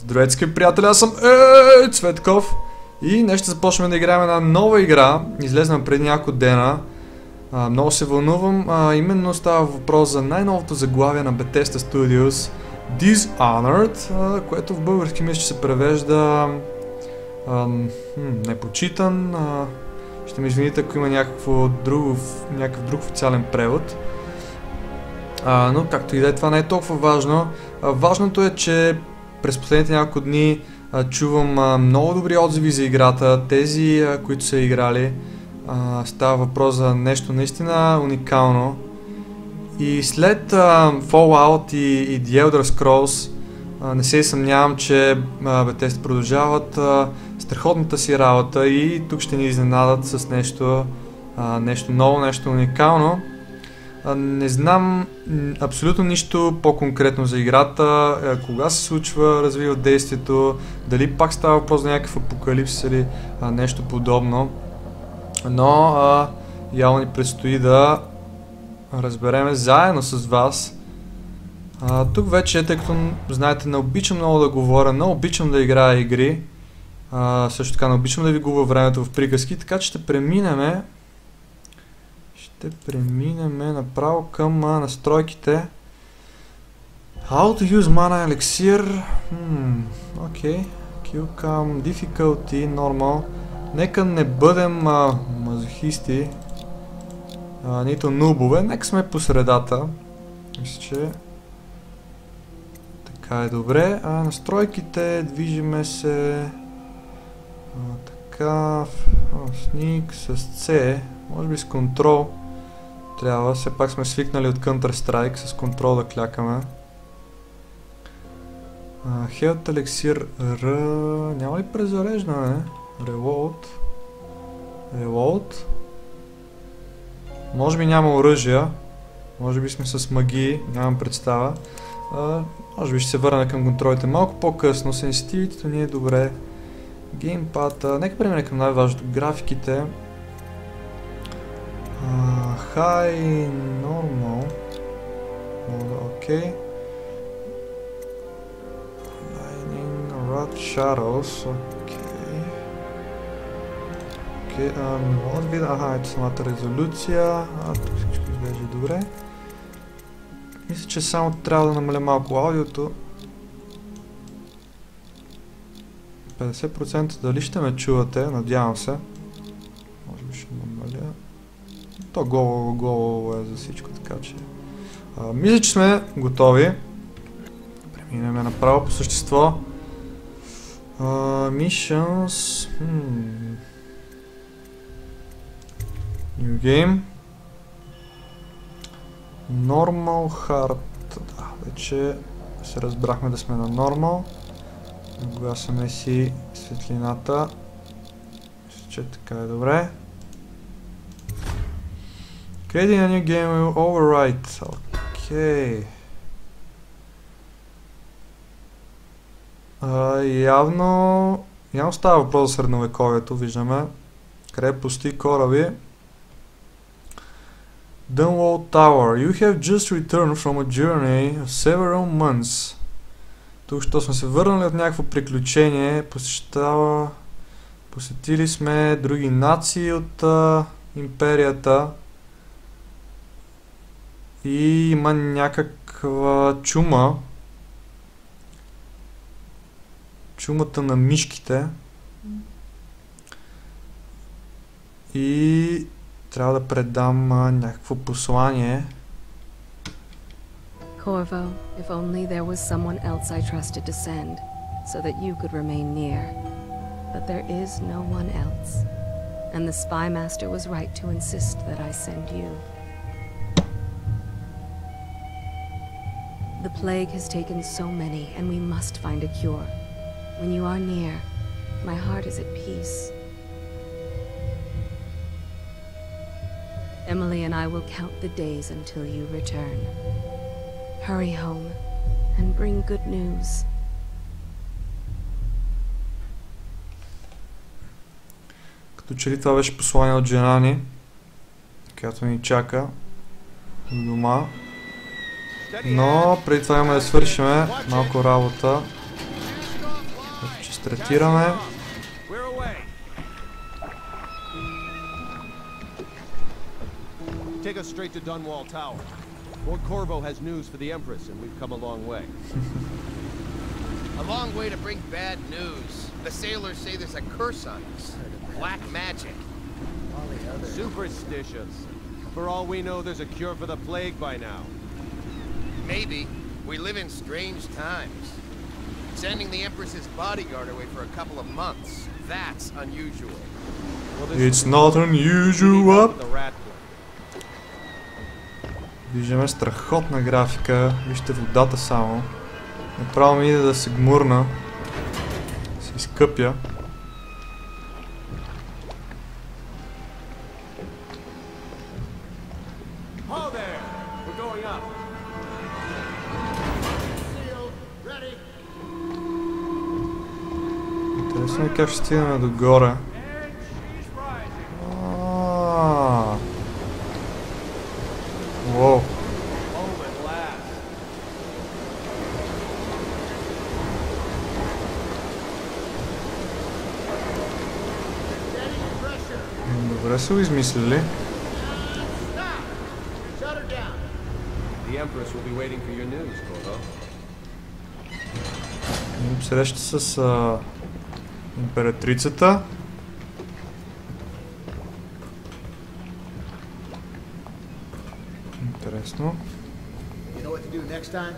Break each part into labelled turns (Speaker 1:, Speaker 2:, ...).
Speaker 1: Здравейте, скъпи приятели, аз съм Цветков и днес ще започнем да играем една нова игра. Излезнем преди няколко дена. Много се вълнувам. Именно става въпрос за най-новото заглавие на Bethesda Studios, Dishonored, което в български мисля, че се превежда непочитан. Ще ме извините, ако има някакъв друг официален превод. Но както и да е, това не е толкова важно. Важното е, че през последните няколко дни чувам много добри отзиви за играта. Тези, които са играли, става въпрос за нещо наистина уникално. И след Fallout и The Elder Scrolls не се съмнявам, че Bethesda продължават страхотната си работа и тук ще ни изненадат с нещо ново, нещо уникално. Не знам абсолютно нищо по-конкретно за играта, кога се случва, развива действието, дали пак става въпрос за някакъв апокалипсис или нещо подобно. Но явно ни предстои да разбереме заедно с вас. Тук вече, тъй като знаете, не обичам много да говоря, не обичам да играя игри, също така не обичам да ви губя времето в приказки, така че ще преминем направо към настройките. How to use mana elixir. Окей. Kill cam, difficulty, normal. Нека не бъдем мазохисти, нито нубове, нека сме по средата. Мисля, че така е добре. Настройките, движиме се така, сник с C, може би с контрол. Трябва, все пак сме свикнали от Counter-Strike с контрол да клякаме. Health Elixir R... Няма ли презареждане? Reload. Може би няма оръжия. Може би сме с магии, нямам представа. Може би ще се върна към контролите малко по-късно. Сенситивитето ни е добре. Геймпад. Нека преминем към най-важното. Графиките. High, normal. Окей. Lightning, Rod Shadows. Окей. Може би да... ето самата резолюция. Тук всичко изглежда добре. Мисля, че само трябва да намаля малко аудиото. 50% дали ще ме чувате, надявам се. Може би ще намаля. То голо е за всичко, така че... мисля, че сме готови. Преминем направо по същество. Missions... New Game. Normal, Hard... Да, вече се разбрахме да сме на Normal. Нагласяме си светлината. Мисля, че така е добре. Creating a new game will overwrite. Окей. Явно става въпрос за средновековието, виждаме. Крепости, кораби. Dunwall Tower. You have just returned from a journey of several months. Тук що сме се върнали от някакво приключение, посетили сме други нации от империята и има някаква чума. Чумата на мишките. И трябва да предам някакво послание.
Speaker 2: Corvo, if only there was someone else I trusted to send, so that you could remain near. But there is no one else, and the Spy Master was right to insist that I send you. The plague has taken so many, and we must find a cure. When you are near, my heart is at peace. Emily and I will count the days until you return. Hurry home and bring good news.
Speaker 1: Като че ли това беше послание от жена ни, която ни чака до дома. Но преди това имаме да свършим малко работа. Ще стартираме.
Speaker 3: Take us straight to Dunwall Tower. Lord Corvo has news for the Empress, and we've come a long way.
Speaker 4: A long way to bring bad news. The sailors say there's a curse on us. Black magic.
Speaker 3: Superstitious. For all we know, there's a cure for the plague by now.
Speaker 4: Maybe. We live in strange times. Sending the Empress's bodyguard away for a couple of months. That's unusual.
Speaker 1: It's not unusual. Виждаме страхотна графика. Вижте водата само. Направо ми иде да се гмурна. Да се изкъпя. Интересно е как ще стигнем догоре. Уоу. Добре са го измислили. Среща с императрицата. Интересно.
Speaker 5: You know what to do next time?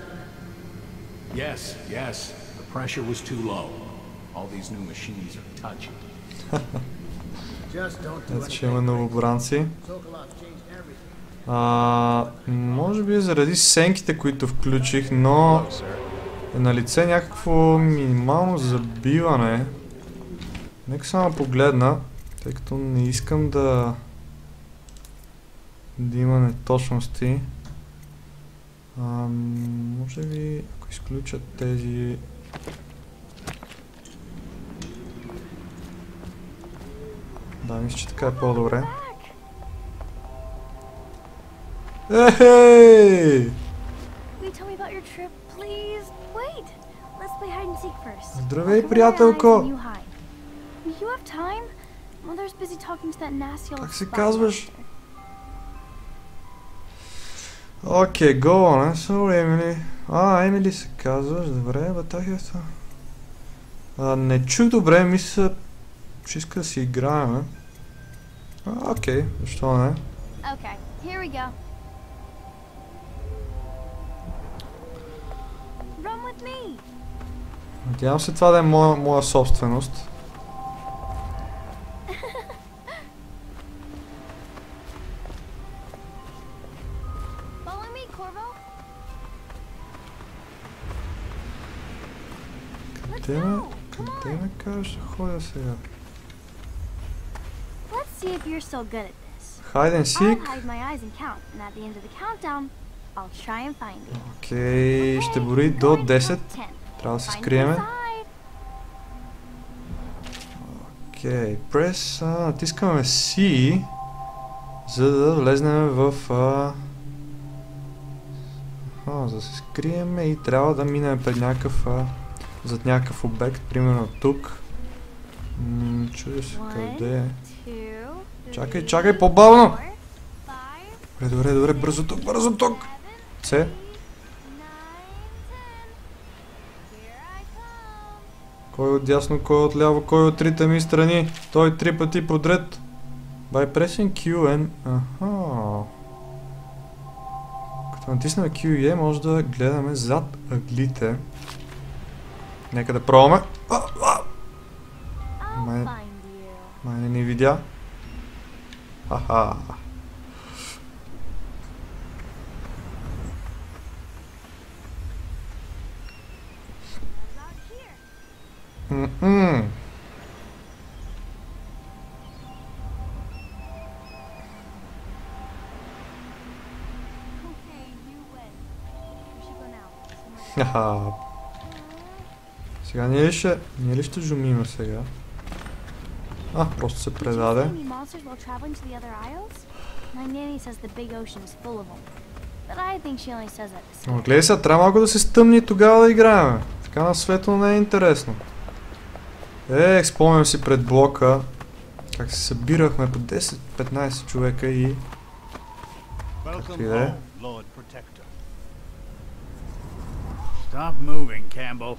Speaker 6: Yes, yes. The pressure was too low. All these new machines are touchy.
Speaker 5: Just don't do
Speaker 1: Ето, че има новобранци.
Speaker 5: Sokolov changed everything.
Speaker 1: Може би заради сенките, които включих, но е на лице някакво минимално забиване. Нека само погледна, тъй като не искам да има неточности. Може би, ако изключат тези... Да, мисля, че така е по-добре. Ехей! Здравей, приятелко! Как се казваш? Окей, go on, sorry, Емили. Емили се казваш, добре, батахията. Не чух добре, мисля, че иска да си играем. Окей, защо не?
Speaker 7: Okay, here we go. Run with me.
Speaker 1: Надявам се това да е моя собственост.
Speaker 7: Follow me, Corvo.
Speaker 1: Къде ме кажеш да ходя сега?
Speaker 7: Let's see if you're still good at this.
Speaker 1: Hide and
Speaker 7: I'll
Speaker 1: seek?
Speaker 7: hide my eyes and count, and at the end of the countdown, I'll try and find you.
Speaker 1: Окей, ще брои до 10. Трябва да се скриеме. Окей, прес, натискаме C, за да влезнем в... за да се скриеме и трябва да минем пред някакъв... зад някакъв обект, примерно тук. Чудя се къде е. Чакай, по-бавно! Добре, бързо тук! С. Кой от дясно, кой от ляво, кой от трите ми страни? Той 3 пъти подред. By pressing Q and... Като натиснем Q и E, може да гледаме зад ъглите. Нека да пробваме. Май не ни видя. Хаха. Хаха. Сега ние ли ще жумиме сега? Просто се предаде. Но гледай сега, трябва малко да се стъмни тогава да играем. Така на светло не е интересно. Спомням си пред блока как се събирахме по 10-15 човека и... Както и да е.
Speaker 8: Stop moving, Campbell.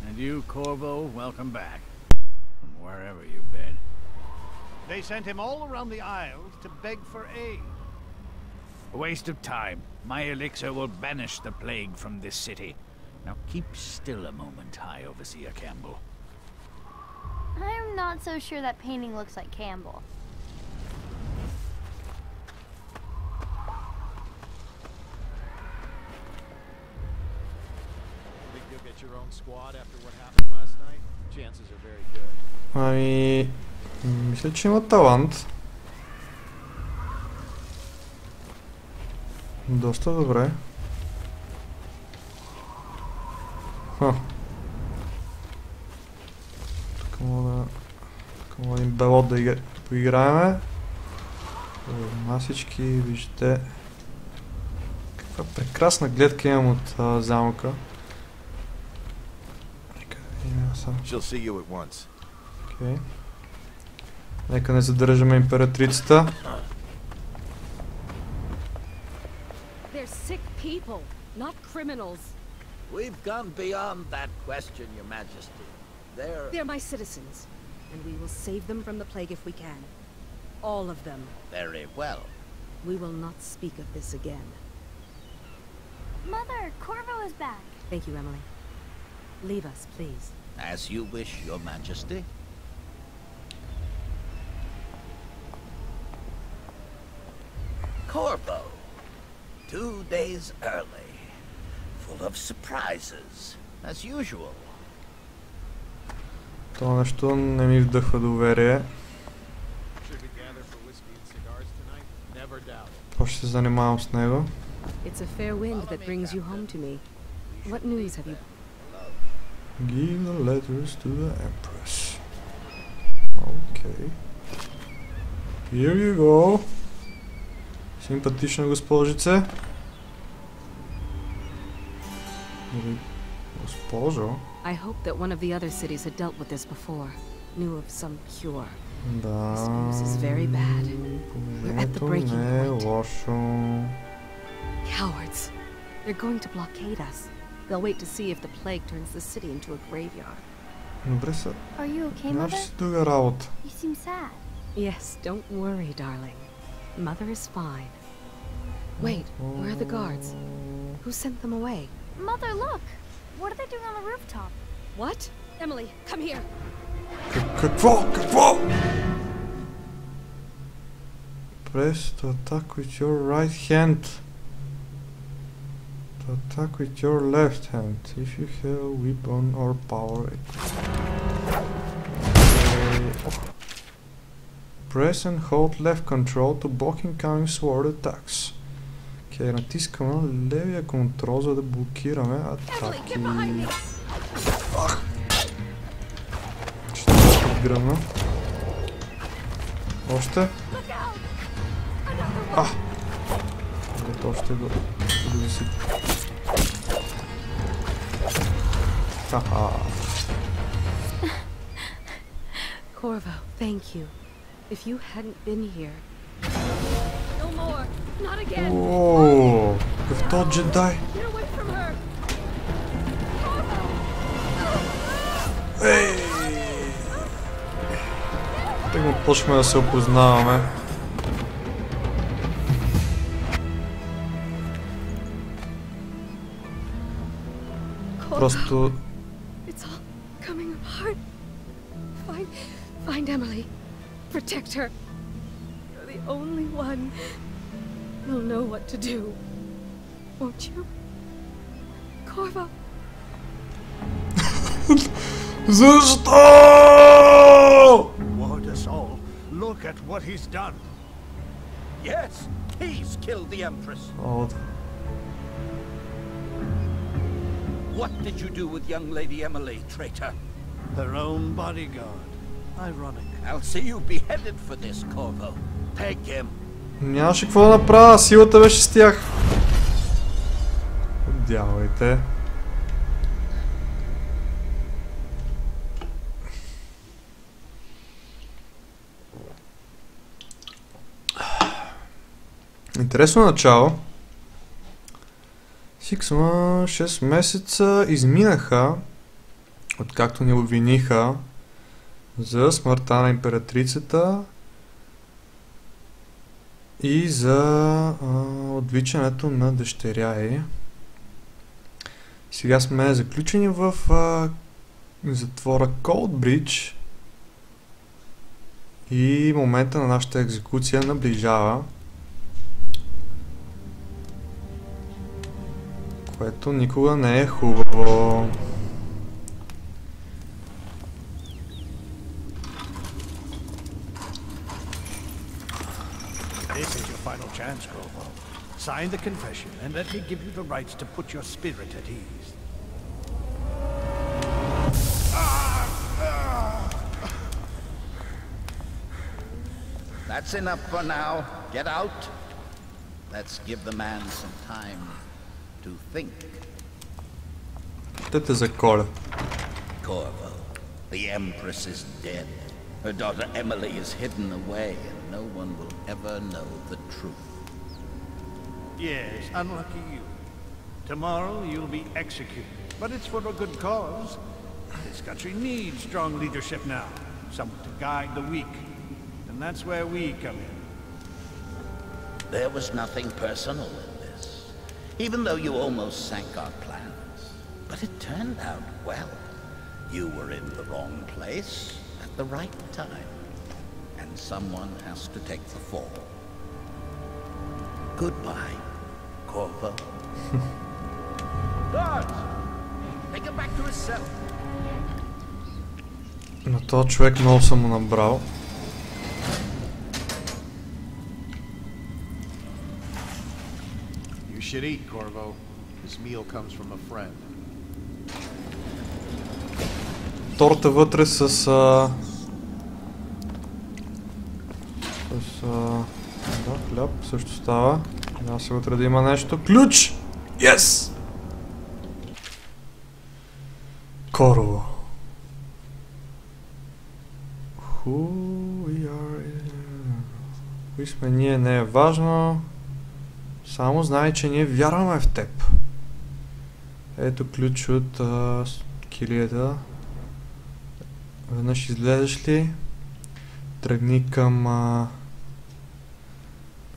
Speaker 8: And you, Corvo, welcome back. From wherever you've been.
Speaker 5: They sent him all around the Isles to beg for aid.
Speaker 8: A waste of time. My elixir will banish the plague from this city. Now keep still a moment, High Overseer Campbell.
Speaker 7: I'm not so sure that painting looks like Campbell.
Speaker 3: Think you'll get your own squad after what happened last night? Chances are very good.
Speaker 1: Ами... Мисля, че има талант. Доста добре. Тук мога един белот да поиграем. Масички, виждате. Каква прекрасна гледка имам от замъка. Окей. Нека не задържаме императрицата.
Speaker 2: They're sick people, not criminals.
Speaker 9: We've gone beyond that question, Your Majesty.
Speaker 2: They're my citizens, and we will save them from the plague if we can. All of them.
Speaker 9: Very well.
Speaker 2: We will not speak of this again.
Speaker 7: Mother, Corvo is back.
Speaker 2: Thank you, Emily. Leave us, please.
Speaker 9: As you wish, Your Majesty. Corvo. 2 days early. Full of surprises, as usual.
Speaker 1: Това нещо не ми вдъхва доверие. Просто ще се занимавам с него.
Speaker 2: It's a fair wind that brings you home to me. What news have you?
Speaker 1: Give the letters to the Empress. Okay. Here you go. Симпатична госпожице. Госпожо.
Speaker 2: I hope that one of the other cities had dealt with this before. Knew of some cure.
Speaker 1: Да.
Speaker 2: This news is very bad. We're at the breaking point.
Speaker 1: Лошо.
Speaker 2: Cowards. They're going to blockade us. They'll wait to see if the plague turns the city into a graveyard.
Speaker 1: Добре са.
Speaker 7: Are you okay,
Speaker 1: Нямаш
Speaker 7: Mother?
Speaker 1: си друга работа.
Speaker 7: You seem sad.
Speaker 2: Yes, don't worry, darling. Mother is fine. Wait, where are the guards? Who sent them away?
Speaker 7: Mother, look! What are they doing on the rooftop?
Speaker 2: What? Emily, come here!
Speaker 1: Какво? Press to attack with your right hand. To attack with your left hand. If you have a weapon or power. Press and hold left control to block incoming sword attacks. Окей, натискаме левия контрол, за да блокираме атаки. Ще се подгръмна. Още. Ето ще го виси.
Speaker 2: Corvo, thank you. If you hadn't been here... No more! Not again!
Speaker 1: Ооо, какъв то джедай!
Speaker 2: Get away from her!
Speaker 1: Ей! Тъгно почваме да се опознаваме. Просто...
Speaker 2: It's all coming apart. Find Emily. Protect her. You're the only one who'll know what to do. Won't you? Corvo.
Speaker 1: Защо?
Speaker 5: Ward us all. Look at what he's done.
Speaker 9: Yes, he's killed the Empress. What did you do with young Lady Emily, traitor?
Speaker 5: Her own bodyguard. Ironic.
Speaker 9: I'll see you beheaded for this, Corvo. Peg him.
Speaker 1: Нямаше какво да направя, силата беше с тях. Дявайте. Интересно начало. 6 месеца изминаха, откакто ни обвиниха за смъртта на императрицата и за отвличането на дъщеря й. Сега сме заключени в затвора Колдбридж и момента на нашата екзекуция наближава, което никога не е хубаво.
Speaker 5: This is your final chance, Corvo. Sign the confession and let me give you the rights to put your spirit at ease.
Speaker 9: That's enough for now. Get out. Let's give the man some time to think.
Speaker 1: Те за коля.
Speaker 9: Corvo, the Empress is dead. Her daughter Emily is hidden away, and no one will ever know the truth.
Speaker 5: Yes, unlucky you. Tomorrow you'll be executed, but it's for a good cause. This country needs strong leadership now, someone to guide the weak, and that's where we come in.
Speaker 9: There was nothing personal in this, even though you almost sank our plans. But it turned out well. You were in the wrong place at the right time, and someone has to take the fall. Goodbye, Corvo. Guards! Take him back to his cell.
Speaker 1: На този човек много съм му набрал.
Speaker 3: You should eat, Corvo. This meal comes from a friend.
Speaker 1: Торта вътре с да, хляб също става. Трябва се вътре да има нещо. Ключ! Yes! Корво. Кои сме ние не е важно. Само знай, че ние вярваме в теб. Ето ключ от килията. Веднъж излезеш ли, тръгни към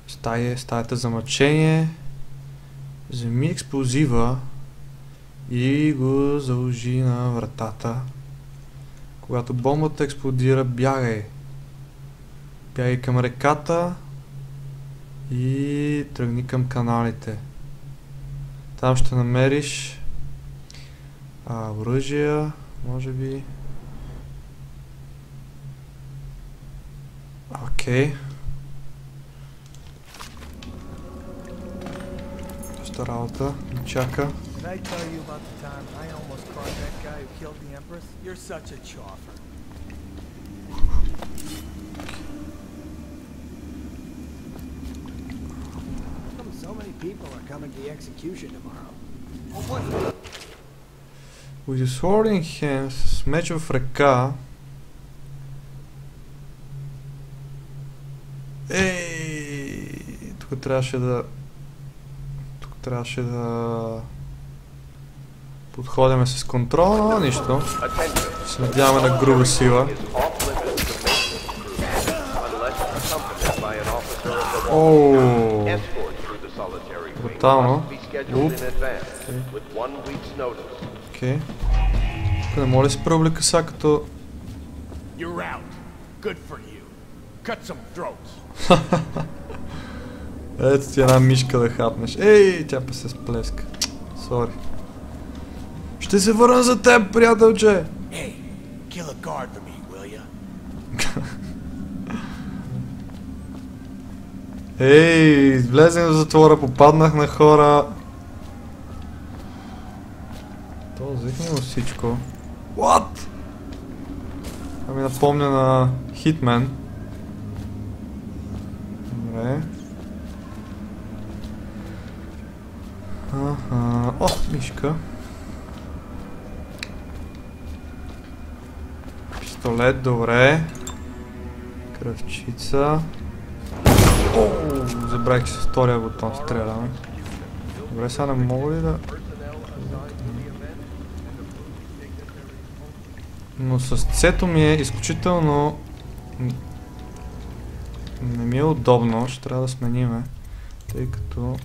Speaker 1: стаята за мъчение, вземи експлозива и го заложи на вратата. Когато бомбата експлодира, бягай. Бягай към реката и тръгни към каналите. Там ще намериш оръжия, може би. Окей. Доста работа ни чака.
Speaker 10: Did I tell you about the time I almost caught that guy who killed the Empress? You're such a choffer.
Speaker 11: So many people are coming to the execution tomorrow.
Speaker 1: With his sword in hand, с меч в ръка. Тук трябваше да подходяме с контрол, но нищо. Ще се надяваме на груба сила. Ооо! Брутално. Окей. Тук не мога да си преоблека сега като... Ето ти една мишка да хапнеш. Ей, тя па се сплеска. Сори. Ще се върна за теб, приятелче! Ей, влезем в затвора, попаднах на хора. То взехме му всичко. What? Това ми напомня на Hitman. Добре. О, мишка. Пистолет, добре. Кръвчица. Забравих, че с втория бутон стреляме. Добре, сега не мога ли да... Но с C-то ми е изключително... Не ми е удобно, ще трябва да смениме. Тъй като...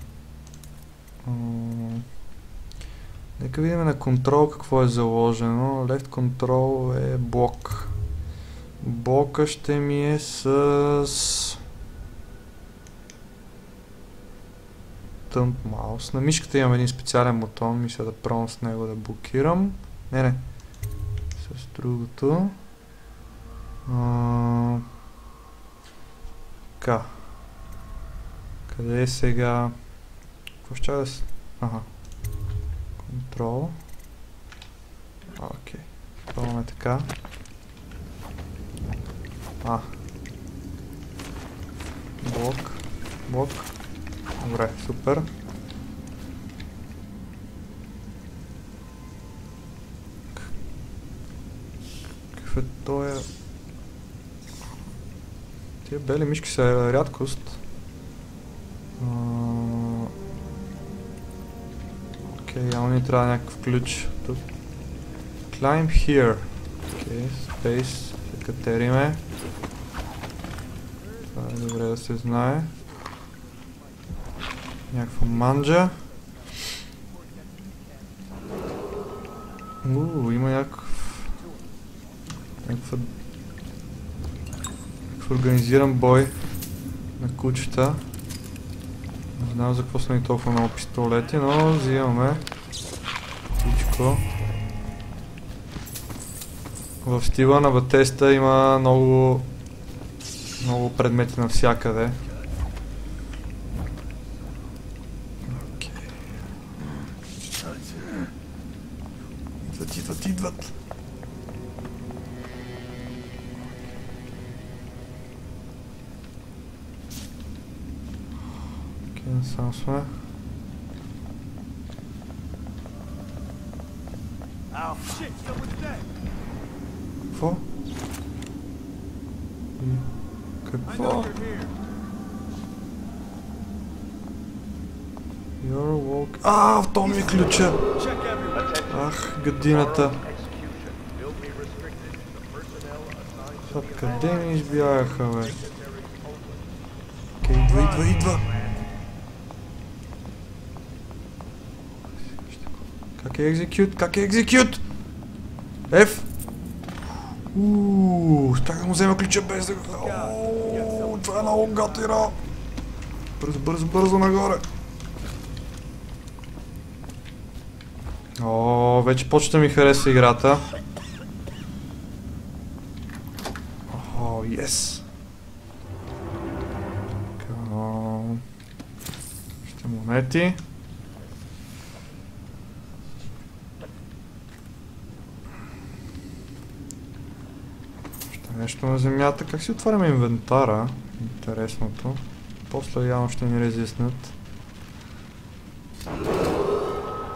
Speaker 1: Нека видим на контрол какво е заложено. Left control е блок. Блока ще ми е с... Thumb mouse. На мишката имам един специален бутон. Мисля да пробвам с него да блокирам. Не. С другото. Така. Къде е сега? Какво ще да се... Контрол. Окей. Пробваме така. Блок. Блок. Добре, супер. Какъв е тоя? Тия бели мишки са рядкост. Окей, явно ни трябва някакъв ключ. Тук. Climb here. Окей, space. Се катериме. Това е добре да се знае. Някаква манджа. Има някакъв организиран бой на кучета. Не знам за какво са ни толкова много пистолети, но взимаме всичко. В стила на Bethesda има много предмети навсякъде. Идват. Окей, насам сме. Какво? Какво? В то ми е ключа! Ах, гадината! Къде ми избягаха, бе? Окей, идва! Как е екзекют? F! Успях да му взема ключа без да... Това е много гатира! Бързо нагоре! Вече почта ми хареса играта. Yes! Ще монети. Ще нещо на земята. Как си отваряме инвентара? Интересното. После явно ще ни разяснят.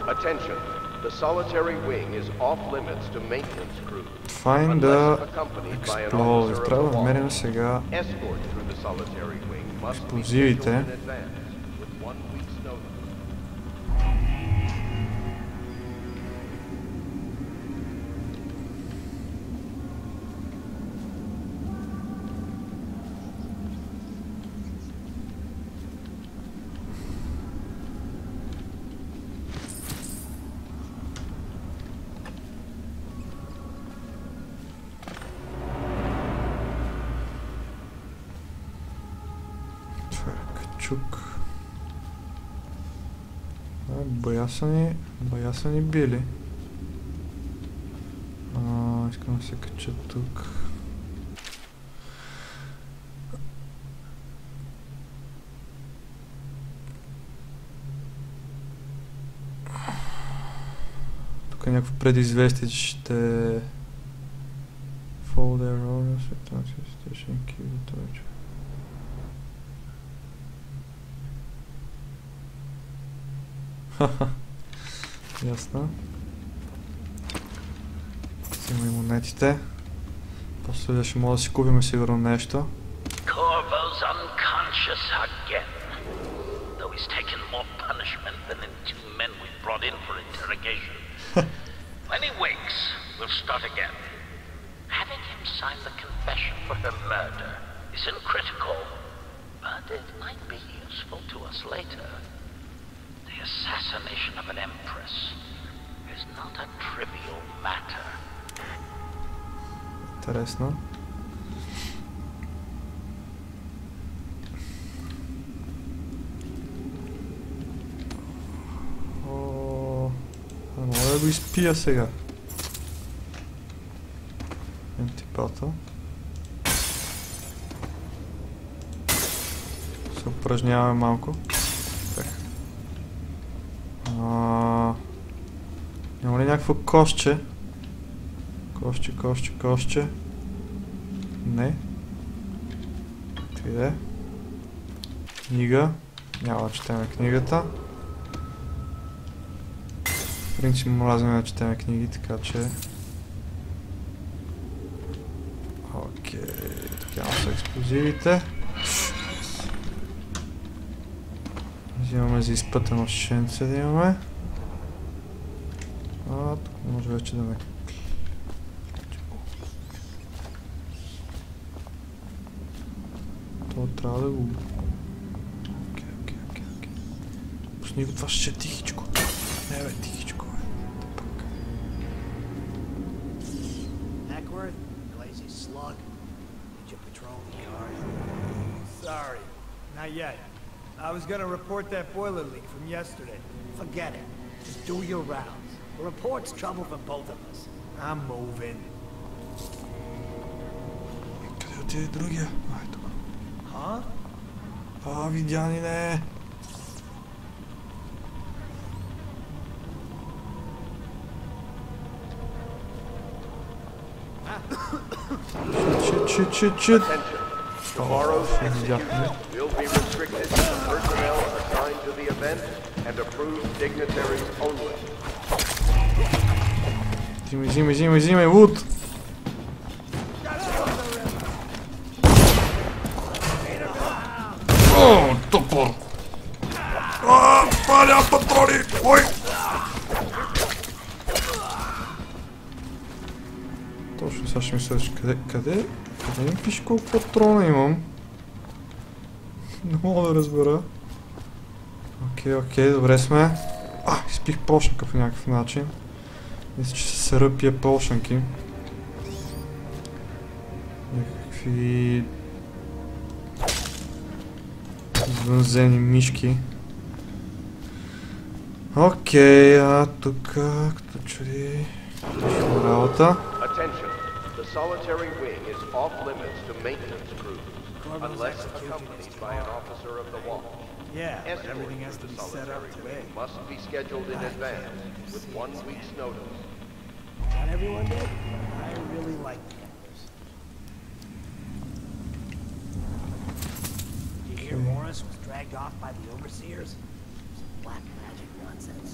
Speaker 3: Attention. The solitary wing is off limits to maintenance crews.
Speaker 1: Find the explosives. Трябва да намерим сега експлозивите. Чук. Бая са ни били. Искам да се кача тук. Тук е някакво предизвестие, че ще... Follow their orders, station, keep the torch. Ясно. Взимай монетите. После ще мога да си купим сигурно нещо.
Speaker 9: Corvo's unconscious. vicious again. Though he's taken more punishment than the 2 men we brought in for interrogation. When he wakes, we'll start again. Having him sign the confession for her murder isn't critical, but it might be useful to us later. The assassination of an empress is not a trivial matter.
Speaker 1: Интересно. Мога да го изпия сега. Антипата. Се упражняваме малко. Няма ли някакво кошче? Кошче. Не. Къде? Книга. Няма да четеме книгата. В принцип мразим да четеме книги, така че... Окей, така са експлозивите. Взимаме за изпътено шенце да имаме. Тук може вече да ме... То трябва да го... Окей. Пусни го, това ще е тихичко. Не бе, тихичко бе. Пак.
Speaker 11: Hackworth, lazy slug. Did you patrol the yard?
Speaker 10: Sorry, not yet. I was gonna report that boiler leak from yesterday.
Speaker 11: Forget it. Just do your rounds. The report's trouble for both of us.
Speaker 10: I'm moving.
Speaker 1: Къде отиде другия? Ай, тук.
Speaker 10: Huh?
Speaker 1: Видянине! Shit.
Speaker 3: Tomorrow's execution will be restricted to the personnel assigned to the event and approved dignitaries only.
Speaker 1: Взимай, Вуд! О, топор! Паля патрони! Ой! Точно сега ще ми следваш. Къде? Къде ми пише колко патрона имам? Не мога да разбера. Окей, добре сме. Изпих прошенка по някакъв начин. Мисля, че се ръпия прошенки. Някакви... извънземни мишки. Окей, тук като чуди... работа.
Speaker 3: The solitary wing is off limits to maintenance crews, unless accompanied by an officer of the watch.
Speaker 10: Yeah, but everything has to be set up today.
Speaker 3: Must be scheduled in advance, with 1 week's notice.
Speaker 11: Not everyone did. I really like the Empress. Did you hear Morris was dragged off by the overseers? Some black magic nonsense.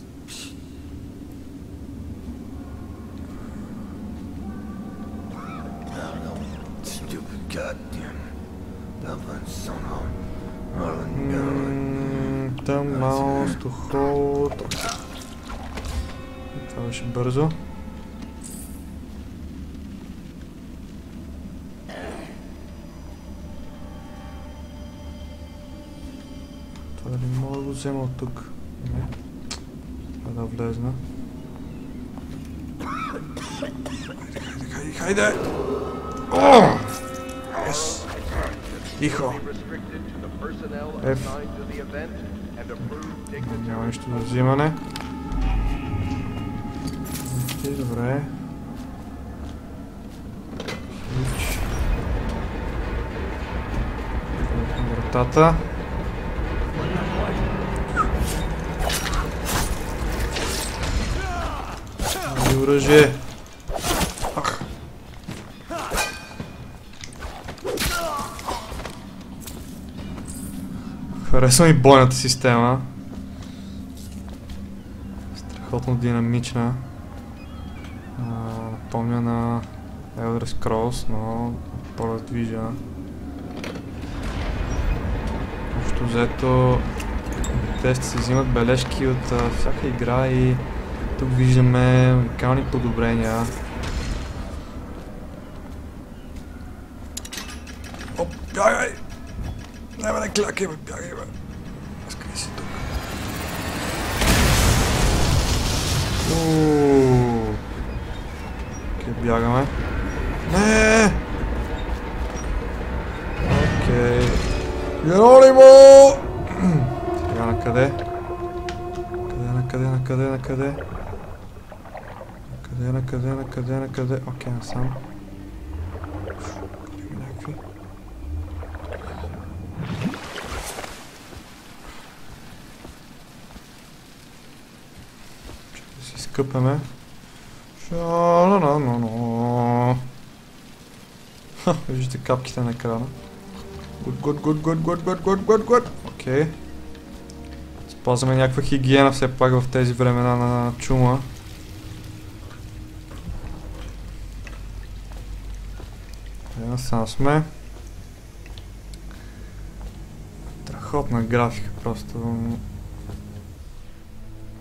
Speaker 12: Stupid goddamn Dublin son of
Speaker 1: Там mouse to hold. Това беше бързо. Това ли мога да го взема от тук? Не. Да влезна. Хайде! О! Yes! Тихо! F. Няма нищо за взимане. Добре. Вратата. Оръжие. Харесва ми бойната система. Страхотно динамична. Напомня на Elder Scrolls, но по-раздвижена. Общо взето те ще се взимат бележки от всяка игра и тук виждаме уникални подобрения. Оп, бягай! Не клякай, бе, бягай, бе! Скъй си тук. Окей, бягаме. Не! Окей. Геронимо! Сега накъде? Накъде? Окей, насам. Някакви. Ще се изкъпеме. Виждате капките на екрана. Good. Окей. Спазваме някаква хигиена все пак в тези времена на чума. Насам сме. Страхотна графика, просто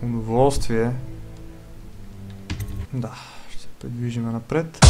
Speaker 1: удоволствие. Да, ще се придвижим напред.